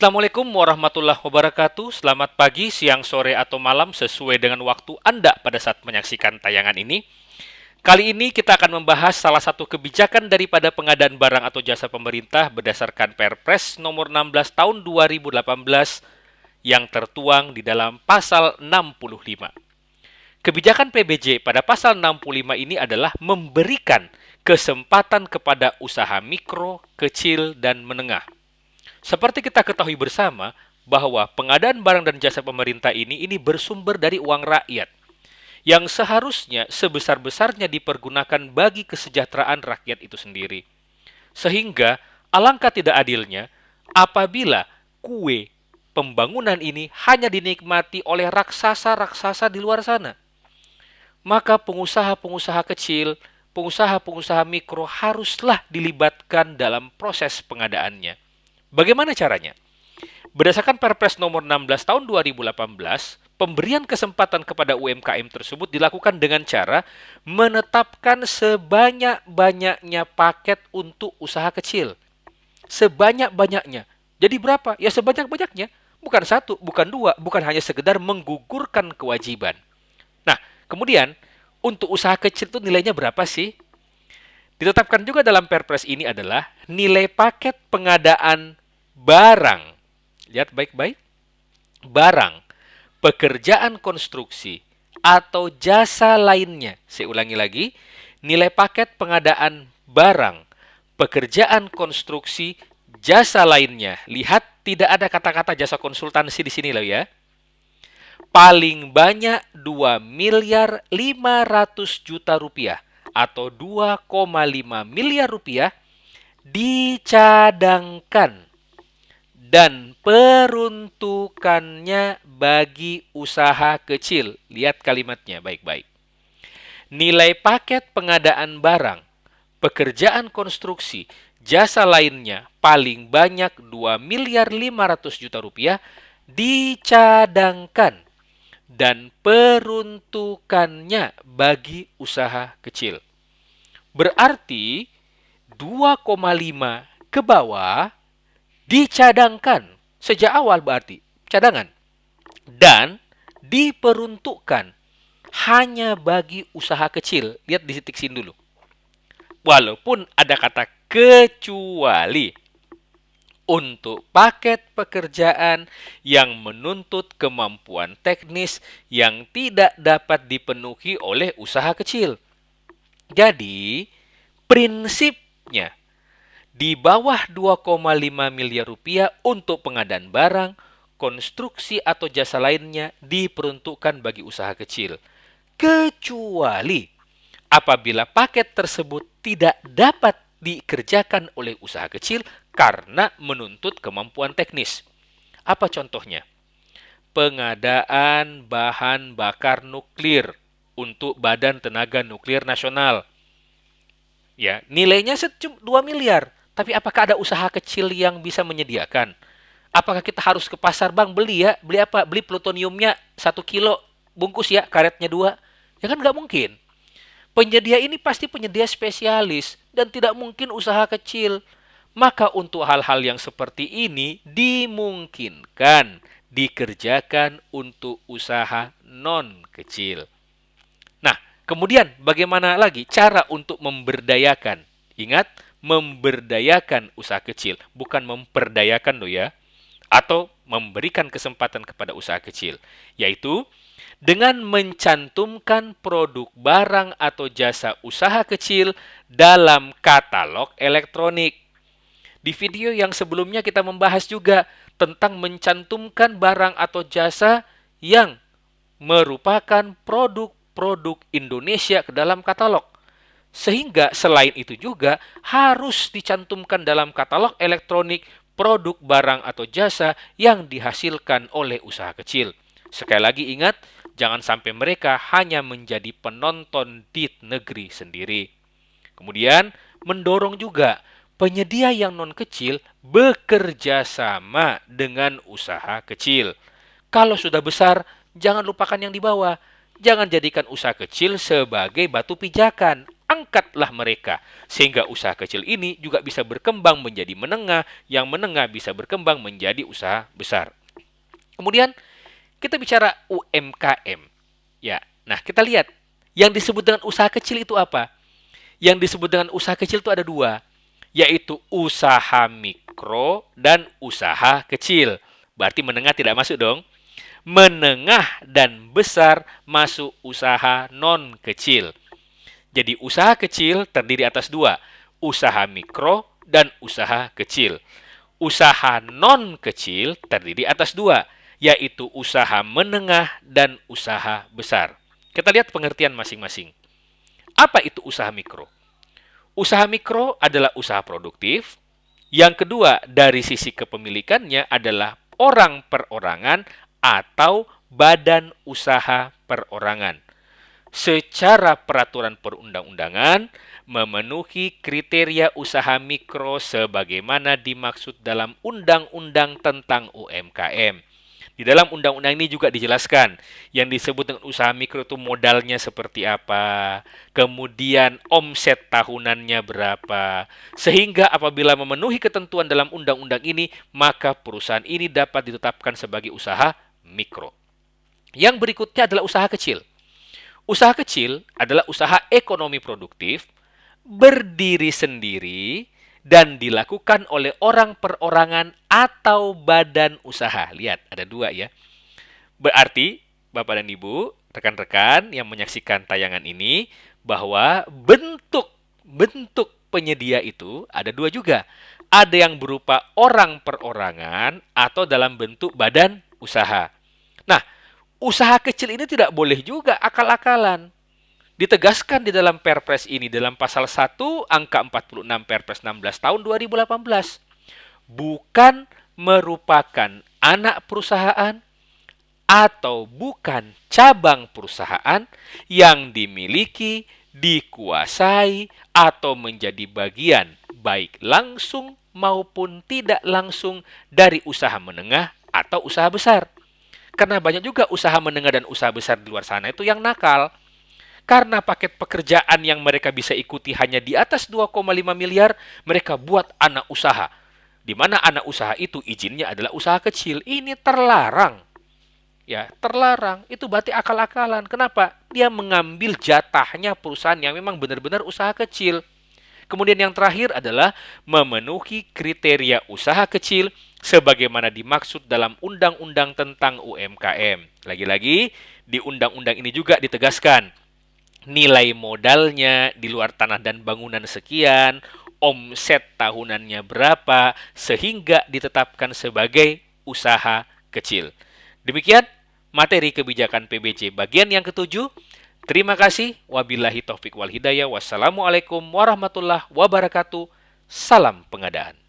Assalamualaikum warahmatullahi wabarakatuh. Selamat pagi, siang, sore, atau malam sesuai dengan waktu Anda pada saat menyaksikan tayangan ini. Kali ini kita akan membahas salah satu kebijakan daripada pengadaan barang atau jasa pemerintah berdasarkan Perpres nomor 16 tahun 2018 yang tertuang di dalam pasal 65. Kebijakan PBJ pada pasal 65 ini adalah memberikan kesempatan kepada usaha mikro, kecil, dan menengah. Seperti kita ketahui bersama bahwa pengadaan barang dan jasa pemerintah ini bersumber dari uang rakyat yang seharusnya sebesar-besarnya dipergunakan bagi kesejahteraan rakyat itu sendiri. Sehingga alangkah tidak adilnya apabila kue pembangunan ini hanya dinikmati oleh raksasa-raksasa di luar sana. Maka pengusaha-pengusaha kecil, pengusaha-pengusaha mikro haruslah dilibatkan dalam proses pengadaannya. Bagaimana caranya? Berdasarkan Perpres nomor 16 tahun 2018, pemberian kesempatan kepada UMKM tersebut dilakukan dengan cara menetapkan sebanyak-banyaknya paket untuk usaha kecil. Sebanyak-banyaknya. Jadi berapa? Ya sebanyak-banyaknya. Bukan satu, bukan dua, bukan hanya sekedar menggugurkan kewajiban. Nah, kemudian untuk usaha kecil itu nilainya berapa sih? Ditetapkan juga dalam Perpres ini adalah nilai paket pengadaan barang. Lihat baik-baik. Barang, pekerjaan konstruksi, atau jasa lainnya. Saya ulangi lagi. Nilai paket pengadaan barang, pekerjaan konstruksi, jasa lainnya. Lihat, tidak ada kata-kata jasa konsultansi di sini loh ya. Paling banyak 2 miliar 500 juta rupiah atau 2,5 miliar rupiah dicadangkan dan peruntukannya bagi usaha kecil. Lihat kalimatnya baik-baik. Nilai paket pengadaan barang, pekerjaan konstruksi, jasa lainnya paling banyak 2 miliar 500 juta rupiah dicadangkan dan peruntukannya bagi usaha kecil. Berarti 2,5 ke bawah dicadangkan sejak awal berarti cadangan dan diperuntukkan hanya bagi usaha kecil. Lihat di titik sini dulu. Walaupun ada kata kecuali untuk paket pekerjaan yang menuntut kemampuan teknis yang tidak dapat dipenuhi oleh usaha kecil. Jadi, prinsipnya di bawah 2,5 miliar rupiah untuk pengadaan barang, konstruksi atau jasa lainnya diperuntukkan bagi usaha kecil. Kecuali apabila paket tersebut tidak dapat dikerjakan oleh usaha kecil karena menuntut kemampuan teknis. Apa contohnya? Pengadaan bahan bakar nuklir untuk Badan Tenaga Nuklir Nasional. Ya, nilainya 2 miliar. Tapi apakah ada usaha kecil yang bisa menyediakan? Apakah kita harus ke pasar, Bang, beli ya? Beli apa? Beli plutoniumnya 1 kilo, bungkus ya, karetnya 2. Ya kan nggak mungkin. Penyedia ini pasti penyedia spesialis dan tidak mungkin usaha kecil. Maka untuk hal-hal yang seperti ini dimungkinkan dikerjakan untuk usaha non kecil. Nah, kemudian bagaimana lagi cara untuk memberdayakan? Ingat, memberdayakan usaha kecil, bukan memperdayakan loh ya. Atau memberikan kesempatan kepada usaha kecil, yaitu dengan mencantumkan produk barang atau jasa usaha kecil dalam katalog elektronik. Di video yang sebelumnya kita membahas juga tentang mencantumkan barang atau jasa yang merupakan produk-produk Indonesia ke dalam katalog. Sehingga selain itu juga harus dicantumkan dalam katalog elektronik produk barang atau jasa yang dihasilkan oleh usaha kecil. Sekali lagi ingat, jangan sampai mereka hanya menjadi penonton di negeri sendiri. Kemudian mendorong juga penyedia yang non kecil bekerja sama dengan usaha kecil. Kalau sudah besar, jangan lupakan yang di bawah. Jangan jadikan usaha kecil sebagai batu pijakan. angkatlah mereka. Sehingga usaha kecil ini juga bisa berkembang menjadi menengah, yang menengah bisa berkembang menjadi usaha besar. Kemudian kita bicara UMKM. Ya, nah kita lihat yang disebut dengan usaha kecil itu apa? Yang disebut dengan usaha kecil itu ada dua, yaitu usaha mikro dan usaha kecil. Berarti menengah tidak masuk dong. Menengah dan besar masuk usaha non kecil. Jadi usaha kecil terdiri atas dua, usaha mikro dan usaha kecil. Usaha non kecil terdiri atas dua, yaitu usaha menengah dan usaha besar. Kita lihat pengertian masing-masing. Apa itu usaha mikro? Usaha mikro adalah usaha produktif. Yang kedua, dari sisi kepemilikannya adalah orang perorangan atau badan usaha perorangan. Secara peraturan perundang-undangan, memenuhi kriteria usaha mikro sebagaimana dimaksud dalam Undang-Undang tentang UMKM. Di dalam undang-undang ini juga dijelaskan yang disebut dengan usaha mikro itu modalnya seperti apa, kemudian omset tahunannya berapa, sehingga apabila memenuhi ketentuan dalam undang-undang ini, maka perusahaan ini dapat ditetapkan sebagai usaha mikro. Yang berikutnya adalah usaha kecil. Usaha kecil adalah usaha ekonomi produktif, berdiri sendiri, dan dilakukan oleh orang perorangan atau badan usaha. Lihat, ada dua ya. Berarti, Bapak dan Ibu, rekan-rekan yang menyaksikan tayangan ini, bahwa bentuk penyedia itu ada dua juga. Ada yang berupa orang perorangan atau dalam bentuk badan usaha. Nah, usaha kecil ini tidak boleh juga akal-akalan. Ditegaskan di dalam Perpres ini dalam pasal 1 angka 46 Perpres 16 tahun 2018. Bukan merupakan anak perusahaan atau bukan cabang perusahaan yang dimiliki, dikuasai, atau menjadi bagian baik langsung maupun tidak langsung dari usaha menengah atau usaha besar. Karena banyak juga usaha menengah dan usaha besar di luar sana itu yang nakal. Karena paket pekerjaan yang mereka bisa ikuti hanya di atas 2,5 miliar, mereka buat anak usaha. Di mana anak usaha itu izinnya adalah usaha kecil. Ini terlarang. Ya, terlarang. Itu berarti akal-akalan. Kenapa? Dia mengambil jatahnya perusahaan yang memang benar-benar usaha kecil. Kemudian yang terakhir adalah memenuhi kriteria usaha kecil sebagaimana dimaksud dalam Undang-Undang tentang UMKM. Lagi-lagi, di undang-undang ini juga ditegaskan nilai modalnya di luar tanah dan bangunan sekian, omset tahunannya berapa, sehingga ditetapkan sebagai usaha kecil. Demikian materi kebijakan PBJ bagian yang ketujuh. Terima kasih. Wabillahi taufik wal hidayah. Wassalamualaikum warahmatullahi wabarakatuh. Salam pengadaan.